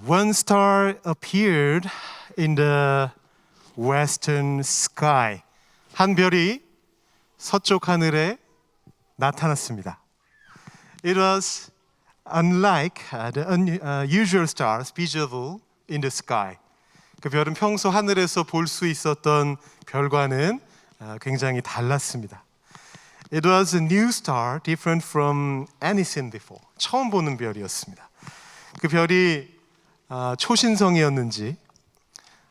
One star appeared in the western sky. 한 별이 서쪽 하늘에 나타났습니다. It was unlike the unusual stars visible in the sky. 그 별은 평소 하늘에서 볼 수 있었던 별과는 굉장히 달랐습니다. It was a new star, different from any seen before. 처음 보는 별이었습니다. 그 별이 초신성이었는지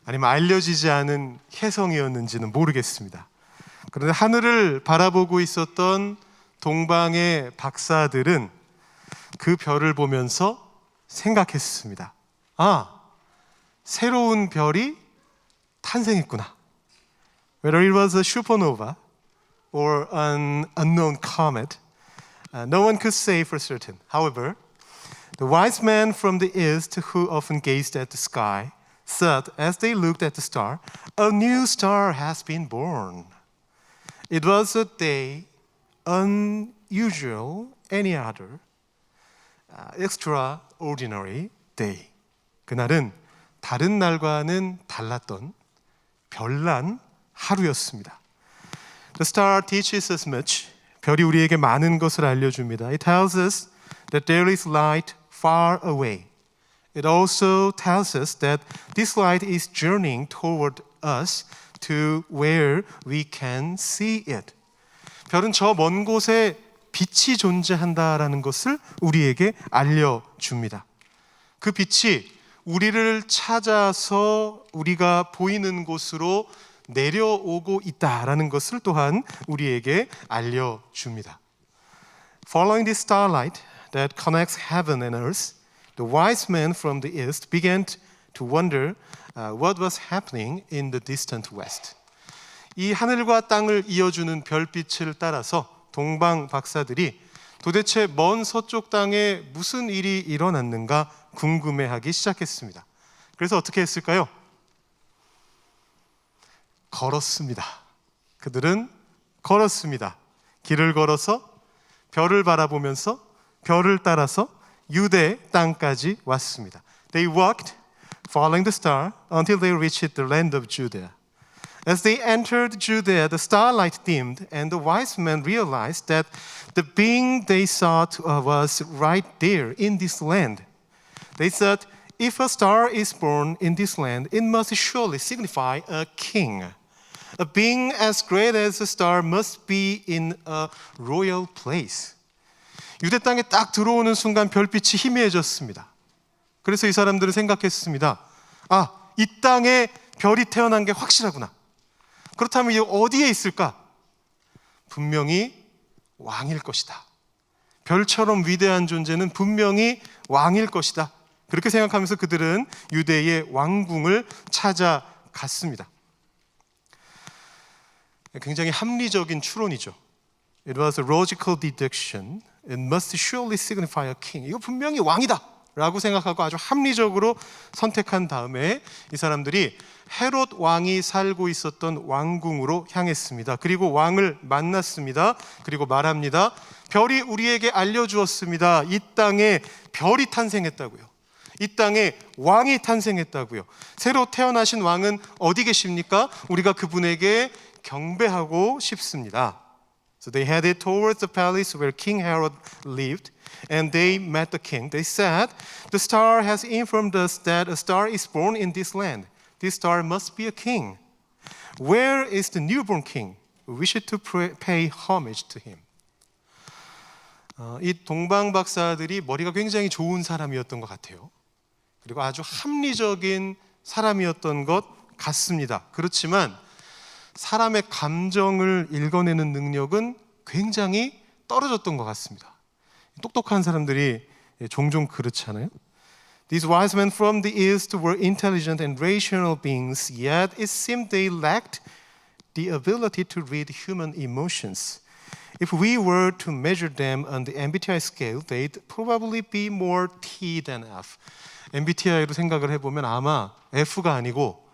아니면 알려지지 않은 혜성이었는지는 모르겠습니다. 그런데 하늘을 바라보고 있었던 동방의 박사들은 그 별을 보면서 생각했습니다. 새로운 별이 탄생했구나. Whether it was a supernova or an unknown comet, no one could say for certain. However, the wise men from the east who often gazed at the sky said as they looked at the star, a new star has been born. It was a day unusual any other, extraordinary day. 그날은 다른 날과는 달랐던 별난 하루였습니다. The star teaches us much. 별이 우리에게 많은 것을 알려줍니다. It tells us that there is light far away. It also tells us that this light is journeying toward us to where we can see it. 별은 저 먼 곳에 빛이 존재한다라는 것을 우리에게 알려줍니다. 그 빛이 우리를 찾아서 우리가 보이는 곳으로 내려오고 있다라는 것을 또한 우리에게 알려줍니다. Following this starlight that connects heaven and earth, the wise men from the east began to wonder what was happening in the distant west. 이 하늘과 땅을 이어주는 별빛을 따라서 동방 박사들이 도대체 먼 서쪽 땅에 무슨 일이 일어났는가 궁금해하기 시작했습니다. 그래서 어떻게 했을까요? 걸었습니다. 그들은 걸었습니다. 길을 걸어서 별을 바라보면서 별을 따라서 유대 땅까지 왔습니다. They walked, following the star, until they reached the land of Judea. As they entered Judea, the starlight dimmed, and the wise men realized that the being they sought was right there in this land. They said, if a star is born in this land, it must surely signify a king. A being as great as a star must be in a royal place. 유대 땅에 딱 들어오는 순간 별빛이 희미해졌습니다. 그래서 이 사람들은 생각했습니다. 이 땅에 별이 태어난 게 확실하구나. 그렇다면 이게 어디에 있을까? 분명히 왕일 것이다. 별처럼 위대한 존재는 분명히 왕일 것이다. 그렇게 생각하면서 그들은 유대의 왕궁을 찾아갔습니다. 굉장히 합리적인 추론이죠. It was a logical deduction. It must surely signify a king. 이거 분명히 왕이다 라고 생각하고 아주 합리적으로 선택한 다음에 이 사람들이 헤롯 왕이 살고 있었던 왕궁으로 향했습니다. 그리고 왕을 만났습니다. 그리고 말합니다. 별이 우리에게 알려주었습니다. 이 땅에 별이 탄생했다고요. 이 땅에 왕이 탄생했다고요. 새로 태어나신 왕은 어디 계십니까? 우리가 그분에게 경배하고 싶습니다. So they headed towards the palace where King Herod lived, and they met the king. They said, the star has informed us that a star is born in this land. This star must be a king. Where is the newborn king? We wish to pay homage to him. 이 동방 박사들이 머리가 굉장히 좋은 사람이었던 것 같아요. 그리고 아주 합리적인 사람이었던 것 같습니다. 그렇지만 사람의 감정을 읽어내는 능력은 굉장히 떨어졌던 것 같습니다. 똑똑한 사람들이 종종 그렇잖아요. These wise men from the east were intelligent and rational beings, yet it seemed they lacked the ability to read human emotions. If we were to measure them on the MBTI scale, they'd probably be more T than F. MBTI로 생각을 해보면 아마 F가 아니고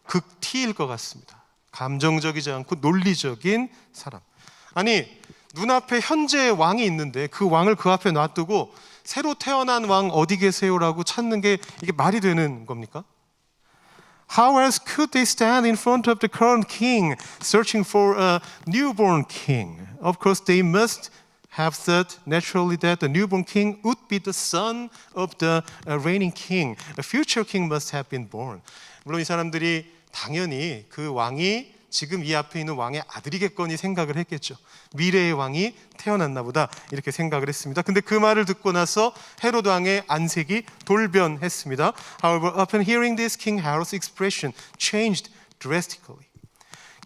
극 T일 것 같습니다. 감정적이지 않고 논리적인 사람. 아니 눈앞에 현재의 왕이 있는데 그 왕을 그 앞에 놔두고 새로 태어난 왕 어디 계세요라고 찾는 게 이게 말이 되는 겁니까? How else could they stand in front of the current king searching for a newborn king? Of course, they must have thought naturally that the newborn king would be the son of the reigning king. The future king must have been born. 물론 이 사람들이 당연히 그 왕이 지금 이 앞에 있는 왕의 아들이겠거니 생각을 했겠죠. 미래의 왕이 태어났나 보다 이렇게 생각을 했습니다. 근데 그 말을 듣고 나서 헤롯 왕의 안색이 돌변했습니다. However, upon hearing this, King Herod's expression changed drastically.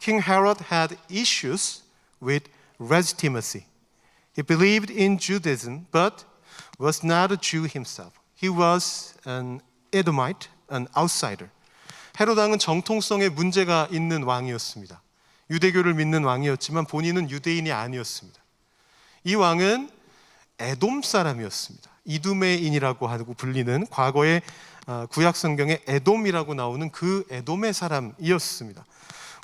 King Herod had issues with legitimacy. He believed in Judaism, but was not a Jew himself. He was an Edomite, an outsider. 헤롯 왕은 정통성에 문제가 있는 왕이었습니다. 유대교를 믿는 왕이었지만 본인은 유대인이 아니었습니다. 이 왕은 에돔 사람이었습니다. 이두메인이라고 하고 불리는 과거의 구약 성경에 에돔이라고 나오는 그 에돔의 사람이었습니다.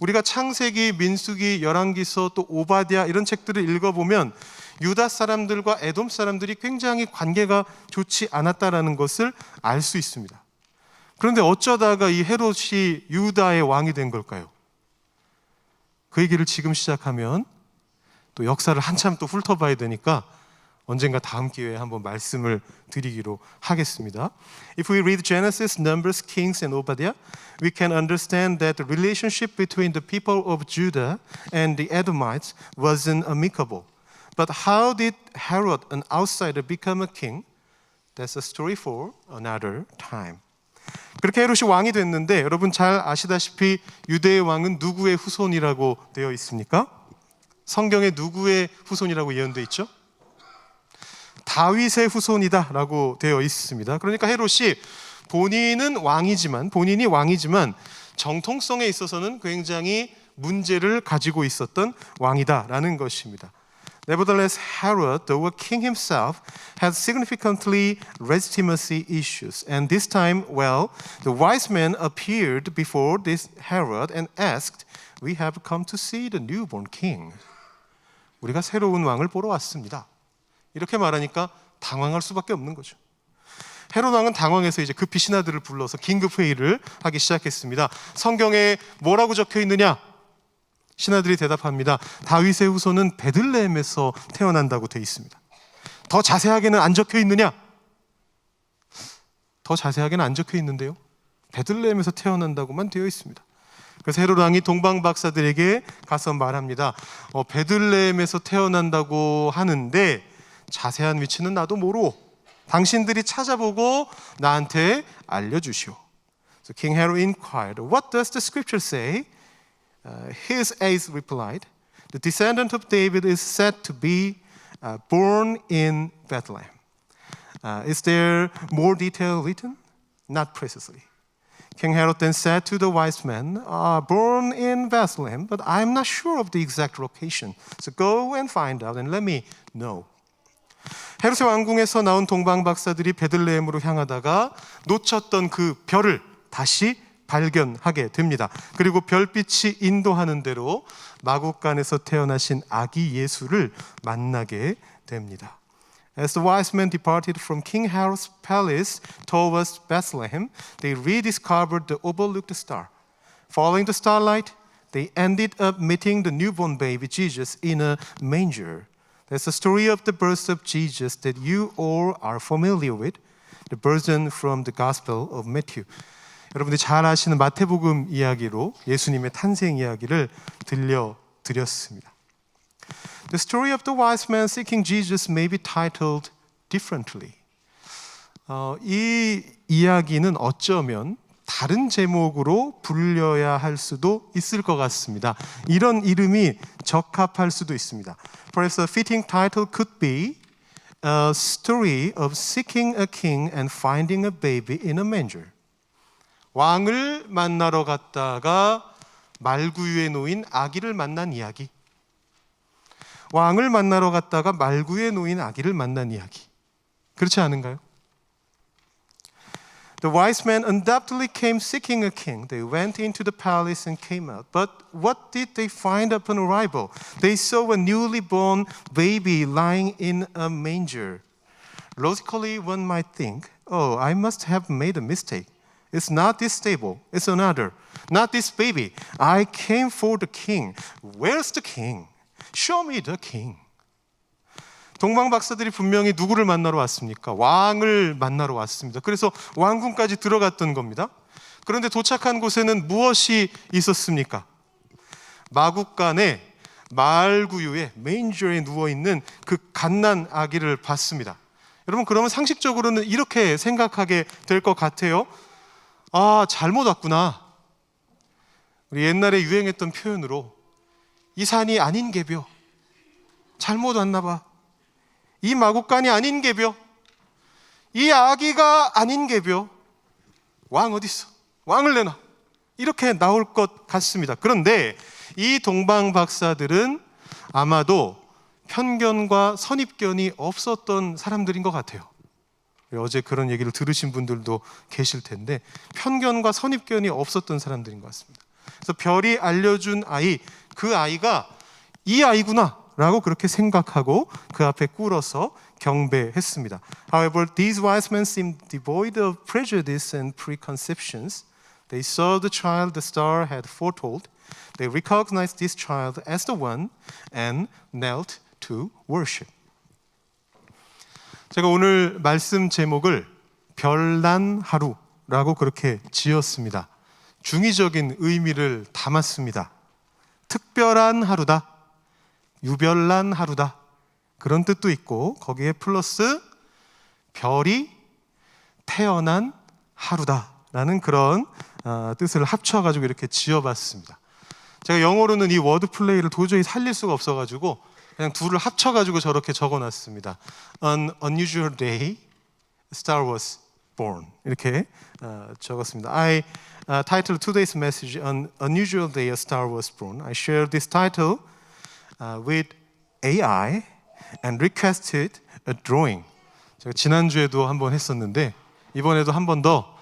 우리가 창세기, 민수기, 열왕기서 또 오바댜 이런 책들을 읽어보면 유다 사람들과 에돔 사람들이 굉장히 관계가 좋지 않았다라는 것을 알 수 있습니다. 그런데 어쩌다가 이 헤롯이 유다의 왕이 된 걸까요? 그 얘기를 지금 시작하면 또 역사를 한참 또 훑어봐야 되니까 언젠가 다음 기회에 한번 말씀을 드리기로 하겠습니다. If we read Genesis, Numbers, Kings, and Obadiah, we can understand that the relationship between the people of Judah and the Edomites wasn't amicable. But how did Herod, an outsider, become a king? That's a story for another time. 그렇게 헤롯이 왕이 됐는데 여러분 잘 아시다시피 유대의 왕은 누구의 후손이라고 되어 있습니까? 성경에 누구의 후손이라고 예언되어 있죠? 다윗의 후손이다라고 되어 있습니다. 그러니까 헤롯이 본인이 왕이지만 정통성에 있어서는 굉장히 문제를 가지고 있었던 왕이다라는 것입니다. Nevertheless, Herod, though a king himself, had significantly legitimacy issues. And this time, the wise men appeared before this Herod and asked, "We have come to see the newborn king." 우리가 새로운 왕을 보러 왔습니다. 이렇게 말하니까 당황할 수밖에 없는 거죠. 헤롯 왕은 당황해서 이제 급히 신하들을 불러서 긴급 회의를 하기 시작했습니다. 성경에 뭐라고 적혀 있느냐? 신하들이 대답합니다. 다윗의 후손은 베들레헴에서 태어난다고 되어 있습니다. 더 자세하게는 안 적혀 있느냐? 더 자세하게는 안 적혀 있는데요. 베들레헴에서 태어난다고만 되어 있습니다. 그래서 헤롯 왕이 동방 박사들에게 가서 말합니다. 베들레헴에서 태어난다고 하는데 자세한 위치는 나도 모르오. 당신들이 찾아보고 나한테 알려주시오. So King Herod inquired, "What does the scripture say?" His aides replied, "The descendant of David is said to be born in Bethlehem." Is there more detail written? Not precisely. King Herod then said to the wise men, "Born in Bethlehem, but I'm not sure of the exact location. So go and find out and let me know." 헤롯의 왕궁에서 나온 동방 박사들이 베들레헴으로 향하다가 놓쳤던 그 별을 다시 발견하게 됩니다. 그리고 별빛이 인도하는 대로 마국간에서 태어나신 아기 예수를 만나게 됩니다. As the wise men departed from King Herod's palace towards Bethlehem, they rediscovered the overlooked star. Following the starlight, they ended up meeting the newborn baby Jesus in a manger. That's the story of the birth of Jesus that you all are familiar with, the version from the Gospel of Matthew. 여러분들이 잘 아시는 마태복음 이야기로 예수님의 탄생 이야기를 들려드렸습니다. The story of the wise men seeking Jesus may be titled differently. 이 이야기는 어쩌면 다른 제목으로 불려야 할 수도 있을 것 같습니다. 이런 이름이 적합할 수도 있습니다. Perhaps a fitting title could be A Story of Seeking a King and Finding a Baby in a Manger. 왕을 만나러 갔다가 말구유에 놓인 아기를 만난 이야기. 왕을 만나러 갔다가 말구유에 놓인 아기를 만난 이야기. 그렇지 않은가요? The wise men undoubtedly came seeking a king. They went into the palace and came out. But what did they find upon arrival? They saw a newly born baby lying in a manger. Logically, one might think, oh, I must have made a mistake. It's not this stable. It's another. Not this baby. I came for the king. Where's the king? Show me the king. 동방 박사들이 분명히 누구를 만나러 왔습니까? 왕을 만나러 왔습니다. 그래서 왕궁까지 들어갔던 겁니다. 그런데 도착한 곳에는 무엇이 있었습니까? 마국간에 말구유에 메인저에 누워있는 그 갓난 아기를 봤습니다. 여러분, 그러면 상식적으로는 이렇게 생각하게 될 것 같아요. 아, 잘못 왔구나. 우리 옛날에 유행했던 표현으로 이 산이 아닌 개벼. 잘못 왔나 봐. 이 마국간이 아닌 개벼. 이 아기가 아닌 개벼. 왕 어디 있어? 왕을 내놔. 이렇게 나올 것 같습니다. 그런데 이 동방 박사들은 아마도 편견과 선입견이 없었던 사람들인 것 같아요. 어제 그런 얘기를 들으신 분들도 계실 텐데 편견과 선입견이 없었던 사람들인 것 같습니다. 그래서 별이 알려준 아이, 그 아이가 이 아이구나 라고 그렇게 생각하고 그 앞에 꿇어서 경배했습니다. However, these wise men seemed devoid of prejudice and preconceptions. They saw the child the star had foretold. They recognized this child as the one and knelt to worship. 제가 오늘 말씀 제목을 별난 하루라고 그렇게 지었습니다. 중의적인 의미를 담았습니다. 특별한 하루다, 유별난 하루다, 그런 뜻도 있고 거기에 플러스 별이 태어난 하루다라는 그런 뜻을 합쳐가지고 이렇게 지어봤습니다. 제가 영어로는 이 워드 플레이를 도저히 살릴 수가 없어가지고 그냥 둘을 합쳐가지고 저렇게 적어놨습니다. An unusual day, a star was born. 이렇게 적었습니다. I titled today's message, An unusual day, a star was born. I shared this title with AI and requested a drawing. 제가 지난주에도 한번 했었는데 이번에도 한 번 더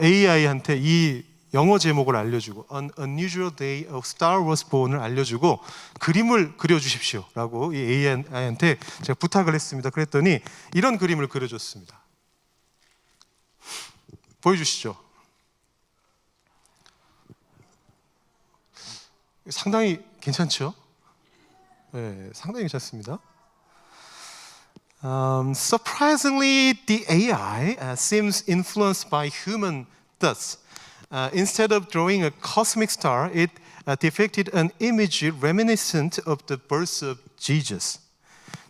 AI한테 이 영어 제목을 알려주고 An unusual day, a star was born을 알려주고 그림을 그려주십시오 라고 이 AI한테 제가 부탁을 했습니다. 그랬더니 이런 그림을 그려줬습니다. 보여주시죠. 상당히 괜찮죠? 네, 상당히 괜찮습니다. Surprisingly, the AI seems influenced by human thoughts. Instead of drawing a cosmic star, it depicted an image reminiscent of the birth of Jesus.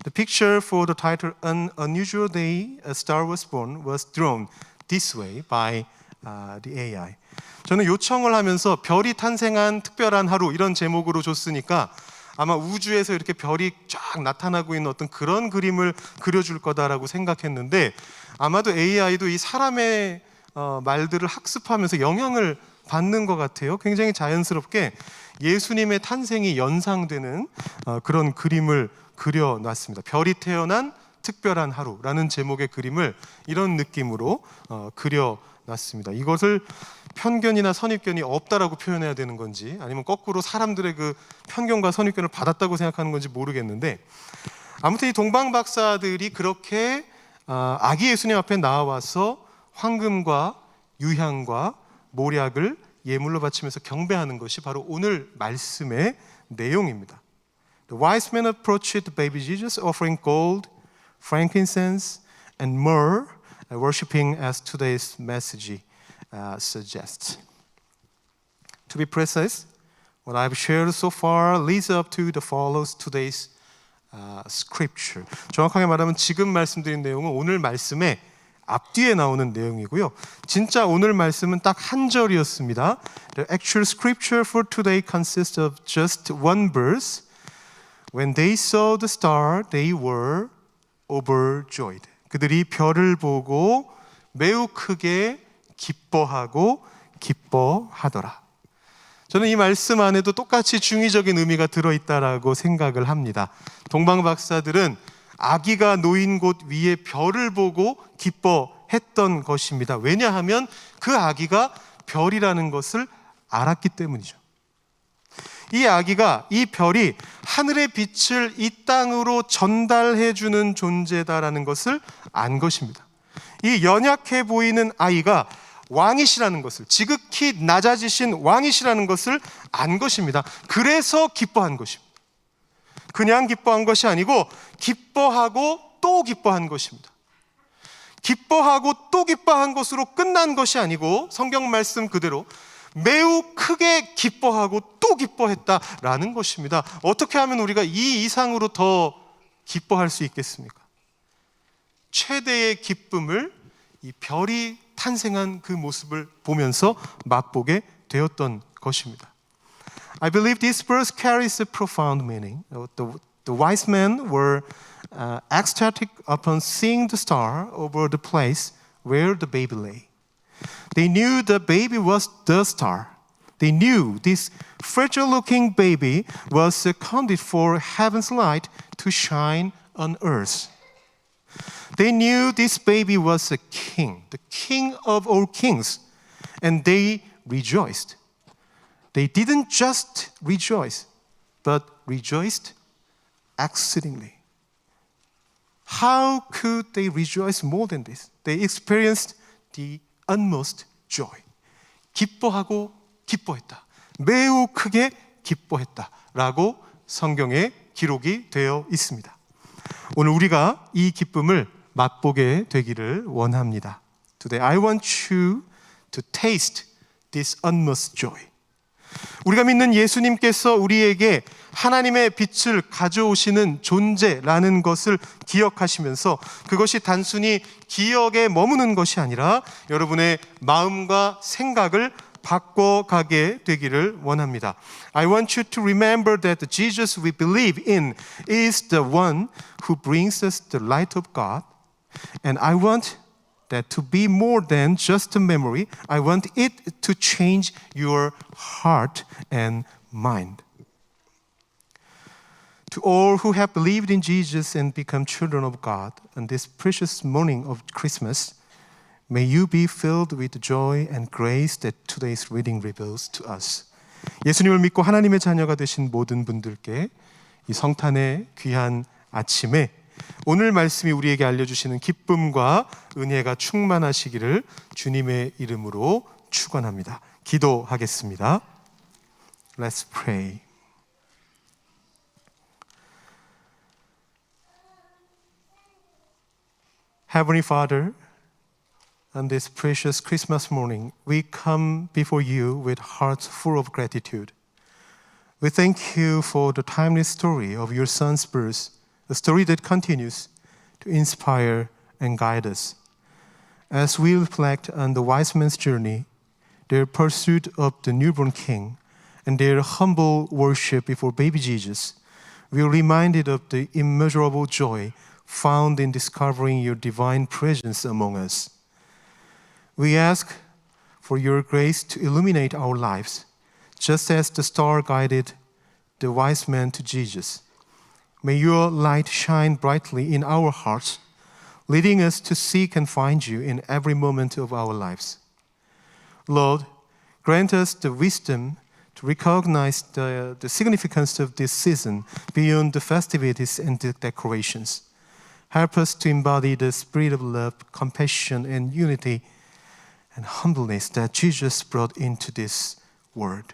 The picture for the title An Unusual Day, a Star Was Born was drawn this way by the AI. 저는 요청을 하면서 별이 탄생한 특별한 하루 이런 제목으로 줬으니까 아마 우주에서 이렇게 별이 쫙 나타나고 있는 어떤 그런 그림을 그려줄 거다라고 생각했는데 아마도 AI도 이 사람의 말들을 학습하면서 영향을 받는 것 같아요. 굉장히 자연스럽게 예수님의 탄생이 연상되는 그런 그림을 그려놨습니다. 별이 태어난 특별한 하루라는 제목의 그림을 이런 느낌으로 그려놨습니다. 이것을 편견이나 선입견이 없다라고 표현해야 되는 건지 아니면 거꾸로 사람들의 그 편견과 선입견을 받았다고 생각하는 건지 모르겠는데 아무튼 이 동방 박사들이 그렇게 아기 예수님 앞에 나와서 황금과 유향과 모략을 예물로 바치면서 경배하는 것이 바로 오늘 말씀의 내용입니다. The wise men approached the baby Jesus, offering gold, frankincense, and myrrh, worshiping as today's message suggests. To be precise, what I've shared so far leads up to the follows today's scripture. 정확하게 말하면 지금 말씀드린 내용은 오늘 말씀의 앞뒤에 나오는 내용이고요. 진짜 오늘 말씀은 딱 한 절이었습니다. The actual scripture for today consists of just one verse. When they saw the star, they were overjoyed. 그들이 별을 보고 매우 크게 기뻐하고 기뻐하더라. 저는 이 말씀 안에도 똑같이 중의적인 의미가 들어있다라고 생각을 합니다. 동방 박사들은 아기가 놓인 곳 위에 별을 보고 기뻐했던 것입니다. 왜냐하면 그 아기가 별이라는 것을 알았기 때문이죠. 이 아기가, 이 별이 하늘의 빛을 이 땅으로 전달해 주는 존재다라는 것을 안 것입니다. 이 연약해 보이는 아이가 왕이시라는 것을, 지극히 낮아지신 왕이시라는 것을 안 것입니다. 그래서 기뻐한 것입니다. 그냥 기뻐한 것이 아니고 기뻐하고 또 기뻐한 것입니다. 기뻐하고 또 기뻐한 것으로 끝난 것이 아니고 성경 말씀 그대로 매우 크게 기뻐하고 또 기뻐했다라는 것입니다. 어떻게 하면 우리가 이 이상으로 더 기뻐할 수 있겠습니까? 최대의 기쁨을 이 별이 탄생한 그 모습을 보면서 맛보게 되었던 것입니다. I believe this verse carries a profound meaning. The wise men were ecstatic upon seeing the star over the place where the baby lay. They knew the baby was the star. They knew this fragile-looking baby was accounted for heaven's light to shine on earth. They knew this baby was a king, the king of all kings, and they rejoiced. They didn't just rejoice, but rejoiced exceedingly. How could they rejoice more than this? They experienced the utmost joy. 기뻐하고 기뻐했다. 매우 크게 기뻐했다라고 성경에 기록이 되어 있습니다. 오늘 우리가 이 기쁨을 맛보게 되기를 원합니다. Today I want you to taste this utmost joy. 우리가 믿는 예수님께서 우리에게 하나님의 빛을 가져오시는 존재라는 것을 기억하시면서 그것이 단순히 기억에 머무는 것이 아니라 여러분의 마음과 생각을 바꿔가게 되기를 원합니다. I want you to remember that the Jesus we believe in is the one who brings us the light of God. And I want that to be more than just a memory. I want it to change your heart and mind. To all who have believed in Jesus and become children of God on this precious morning of Christmas, may you be filled with joy and grace that today's reading reveals to us. 예수님을 믿고 하나님의 자녀가 되신 모든 분들께 이 성탄의 귀한 아침에 오늘 말씀이 우리에게 알려주시는 기쁨과 은혜가 충만하시기를 주님의 이름으로 축원합니다. 기도하겠습니다. Let's pray. Heavenly Father, on this precious Christmas morning, we come before you with hearts full of gratitude. We thank you for the timely story of your son's birth, a story that continues to inspire and guide us. As we reflect on the wise men's journey, their pursuit of the newborn king, and their humble worship before baby Jesus, we are reminded of the immeasurable joy found in discovering your divine presence among us. We ask for your grace to illuminate our lives, just as the star guided the wise men to Jesus. May your light shine brightly in our hearts, leading us to seek and find you in every moment of our lives. Lord, grant us the wisdom to recognize the significance of this season beyond the festivities and the decorations. Help us to embody the spirit of love, compassion, and unity and humbleness that Jesus brought into this world.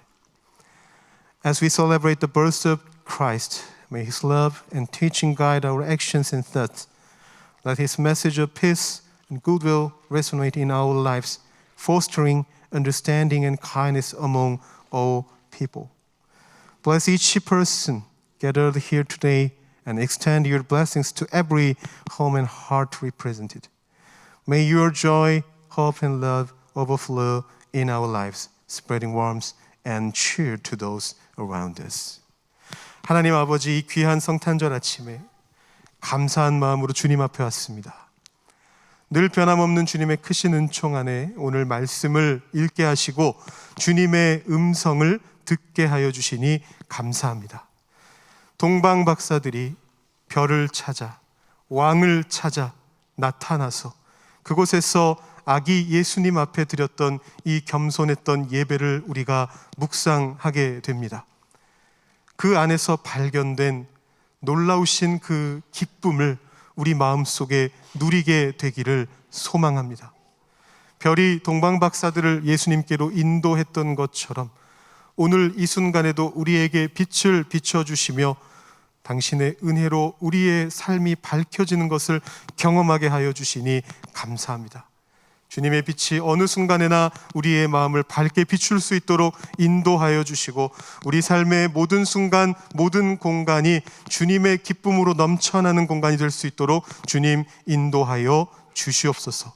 As we celebrate the birth of Christ, may His love and teaching guide our actions and thoughts. Let His message of peace and goodwill resonate in our lives, fostering understanding and kindness among all people. Bless each person gathered here today and extend your blessings to every home and heart represented. May your joy, hope, and love overflow in our lives, spreading warmth and cheer to those around us. 하나님 아버지, 이 귀한 성탄절 아침에 감사한 마음으로 주님 앞에 왔습니다. 늘 변함없는 주님의 크신 은총 안에 오늘 말씀을 읽게 하시고 주님의 음성을 듣게 하여 주시니 감사합니다. 동방 박사들이 별을 찾아 왕을 찾아 나타나서 그곳에서 아기 예수님 앞에 드렸던 이 겸손했던 예배를 우리가 묵상하게 됩니다. 그 안에서 발견된 놀라우신 그 기쁨을 우리 마음속에 누리게 되기를 소망합니다. 별이 동방박사들을 예수님께로 인도했던 것처럼 오늘 이 순간에도 우리에게 빛을 비춰주시며 당신의 은혜로 우리의 삶이 밝혀지는 것을 경험하게 하여 주시니 감사합니다. 주님의 빛이 어느 순간에나 우리의 마음을 밝게 비출 수 있도록 인도하여 주시고 우리 삶의 모든 순간, 모든 공간이 주님의 기쁨으로 넘쳐나는 공간이 될 수 있도록 주님 인도하여 주시옵소서.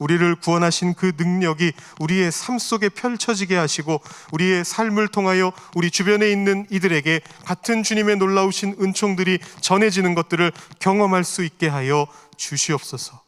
우리를 구원하신 그 능력이 우리의 삶 속에 펼쳐지게 하시고 우리의 삶을 통하여 우리 주변에 있는 이들에게 같은 주님의 놀라우신 은총들이 전해지는 것들을 경험할 수 있게 하여 주시옵소서.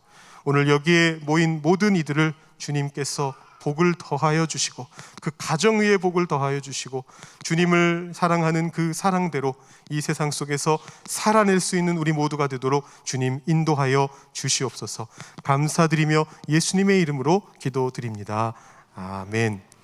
오늘 여기에 모인 모든 이들을 주님께서 복을 더하여 주시고 그 가정 위에 복을 더하여 주시고 주님을 사랑하는 그 사랑대로 이 세상 속에서 살아낼 수 있는 우리 모두가 되도록 주님 인도하여 주시옵소서. 감사드리며 예수님의 이름으로 기도드립니다. 아멘.